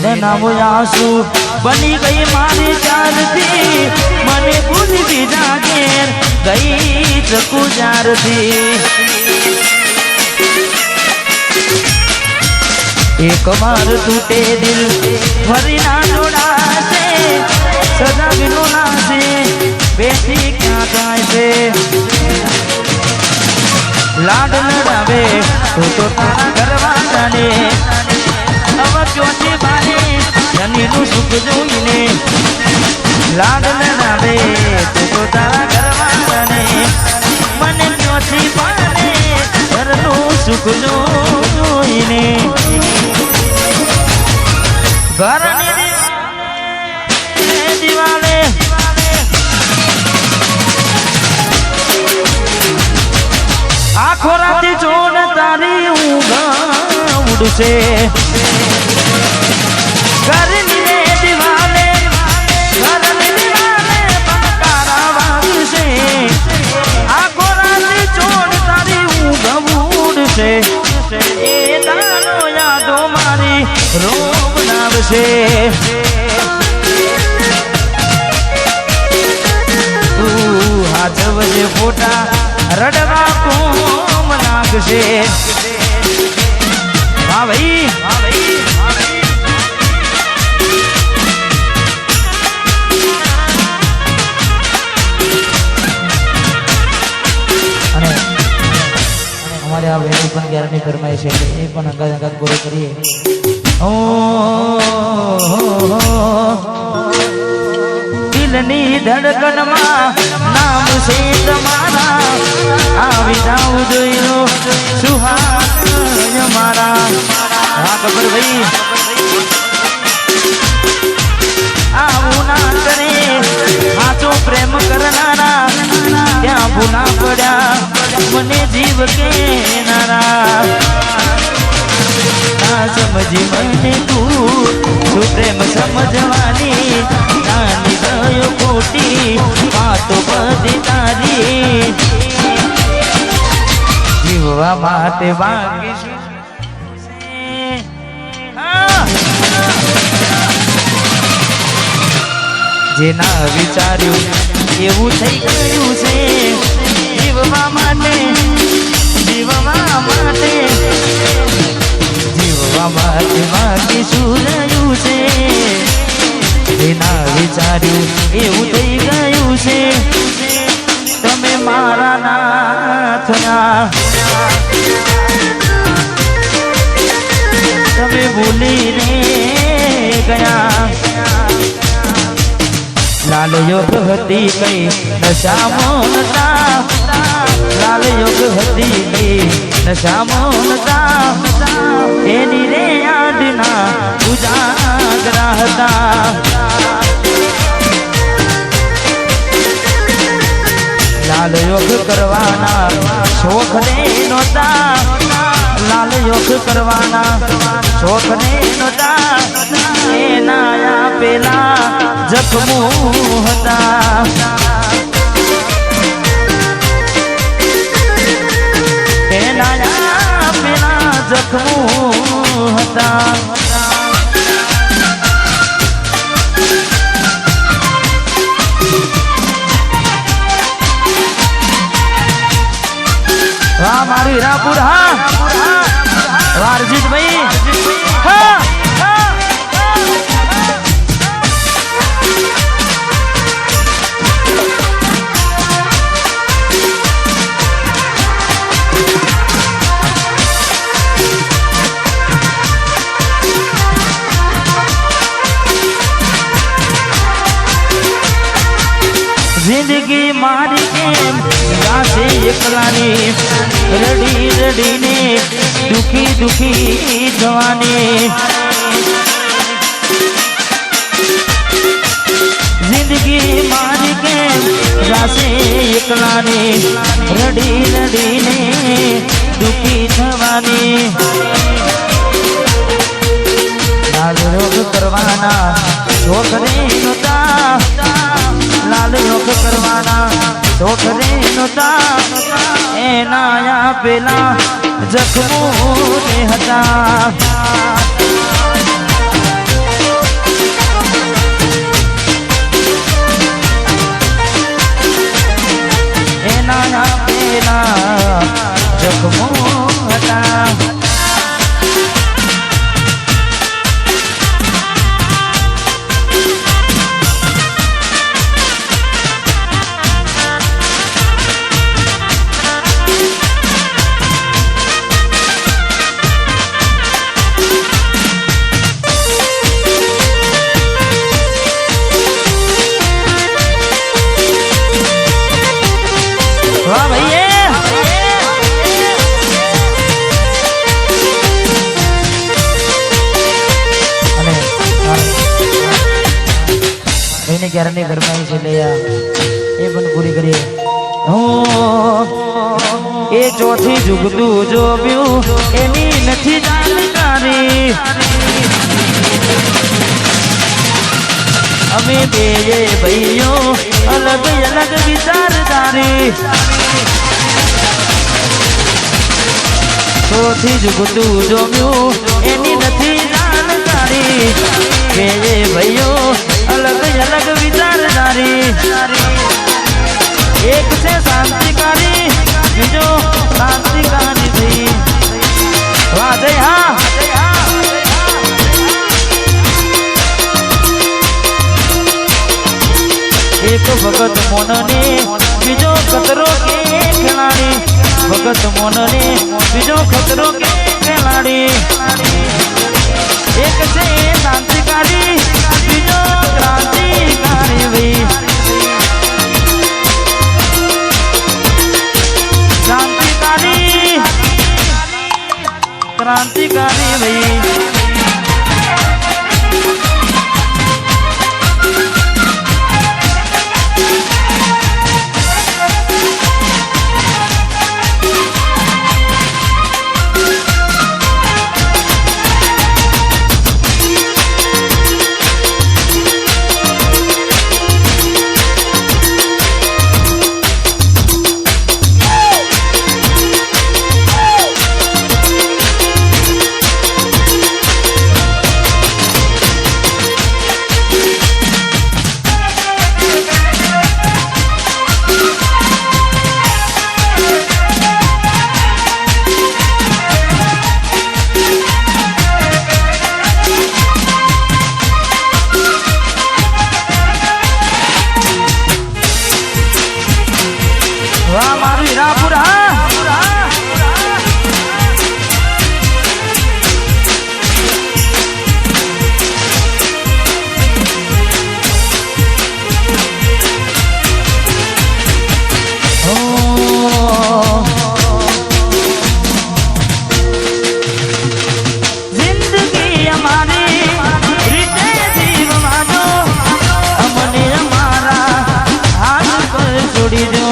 નયન આંસુ બની ગઈ મારી ચારથી મને ભૂલી બીજા ઘેર ગઈ ચકુ જારથી એક વાર તૂટે દિલ ફરી ના જોડાશે સદા વિનો નાશે બેથી ક્યાં થાય છે લાડ લડાવે તો તારા ઘરમાં જાને હવે ક્યોથી બાને જનીનું સુખ જોઈને લાડ લડાવે તો તારા ઘરમાં જાને મને ક્યોથી બાને ઘરનું સુખ જોઈને ઘરની દિવાલે આખો રાતી જોડ તારી ઊંઘ ઉડશે ઘરની દિવાલે પંકારા વાગશે આખો રાતી જોડ તારી ઊંઘ ઉડશે એ તારો યાદો મારી રોમ નાવશે તું હાજવજે ફોટા રડવા કોમ લાગશે વાહ ભાઈ અને અમારે આ વેણી પણ ગ્યારની ફરમાય છે એ પણ અંગાત પૂરો કરીએ દિલની ધડકનમાં નામ છે તમારા આવી જાઉં જોઈલો સુહાગ મારા હા ખબર ભાઈ આવું ના કરે સાચો પ્રેમ કરનારા ત્યાં ભૂલા પડ્યા મને જીવ કેનારા ના સમજી મને તું પ્રેમ સમજવાની નાની ગયો ખોટી વાતો બધી તારી જીવવા માટે માંગીશું જેના વિચાર્યું એવું થઈ ગયું છે જીવવા માટે માંગીશું રહ્યું છે જેના વિચાર્યું એવું થઈ ગયું છે તમે મારા નાથના તમે ભૂલીને ગયા લાલ યોગ હતી કઈ નશામાં નતા લાલ યોગ હતી કઈ નશામાં નતા એની રે યાદના ઉજાગરા હતા લાલ યોગ કરવાના શોખ ને નહોતા લાલ યોગ કરવાના શોખ ને નહોતા એના આપેલા જખમો હતા એના આપેલા જખમો હતા વાહ મારું હીરાપુર હા વારજીત ભાઈ હા जिंदगी मारी केम गासे एकलानी रडी रडी ने दुखी दुखी जवानी जिंदगी मारी केम गासे एकलानी रडी रडी ने दुखी जवानी लाल रोग करवाना शोख ने नोता लाल योग करवाना शोख रे नोता एना આપેલા જખમો ને હતા વાહ ભાઈ અને એને ક્યારની ઘરમાં છે લે એ પણ પૂરી કરીએ એ ચોથી જુગતું જોવ્યું એની નથી જાણકારી અમે બે ભાઈઓ અલગ અલગ વિચારધારી ચોથી જુગતું જોવ્યું એની નથી જાણકારી બે ભાઈઓ અલગ અલગ વિચારધારી એક છે શાંતિકારી બીજો શાંતિકારી થઈ વાહ જય હા એક ભગત મોનને બીજો ખતરો કે ખેલાડી ભગત મોનને બીજો ખતરો કે ખેલાડી એક છે શાંતિકારી બીજો ક્રાંતિકારી ભાઈ क्रांतिकारी भाई वाह मारू हीरापुर जिंदगी हमारी रीते जीववा दो हमने हमारा हाथ पर छोड़ी दो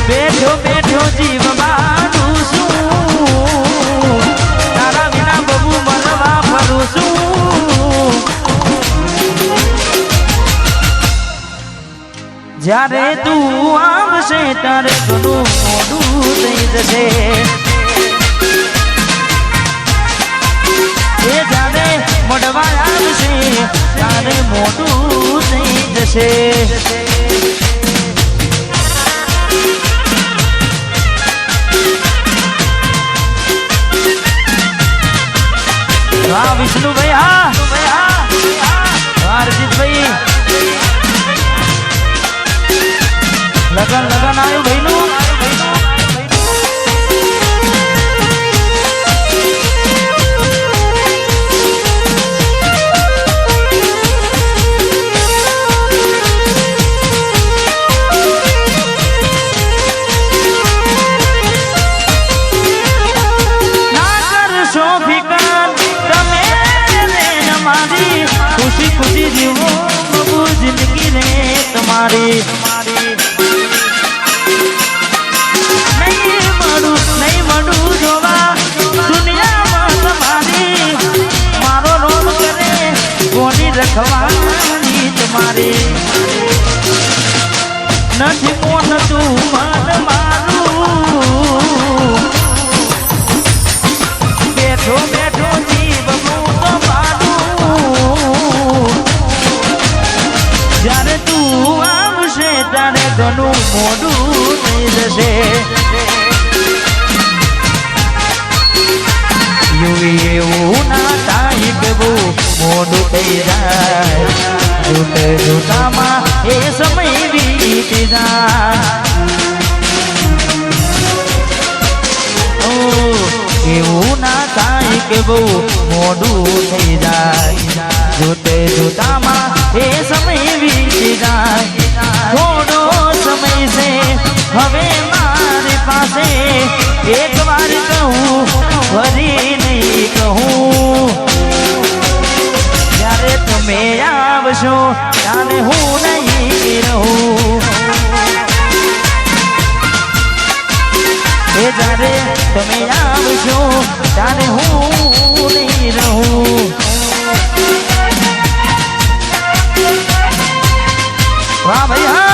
बैठो बैठो जीव मारू छू तारा विना बबू मरवा फरू छू જ્યારે તું આવશે ત્યારે ઘણું મોડું થઈ જશે એ જ્યારે મળવા આવશે ત્યારે મોડું થઈ જશે वाह विष्णु भाई हाँ वाह रजित भाई लगन लगन आयु भाई नु खुशी खुशी जीवो बबू जिंदगी ने तुम्हारी नहीं मडू जोवा दुनिया में तुम्हारी मारो रोम करे गोनी रखवानी तुम्हारी नहीं मोन तू मन मारू बैठो बैठो जीव तो मारू જ્યારે તું આવશે ત્યારે ઘણું મોડું થઈ જશે એવું ના થાય કેવું મોડું થઈ જાય જૂઠ જૂઠામાં એ સમય વીતી જાય કે બહુ મોડું થઈ જાય જોતે જોતામાં એ સમય વીતી જાય થોડો સમય છે હવે મારી પાસે એક વાર કહું ફરી નહીં કહું જ્યારે તમે આવશો ત્યારે હું નહીં રહું જ્યારે તમે આવશો ત્યારે હું નહીં રહું વાહ ભાઈ હા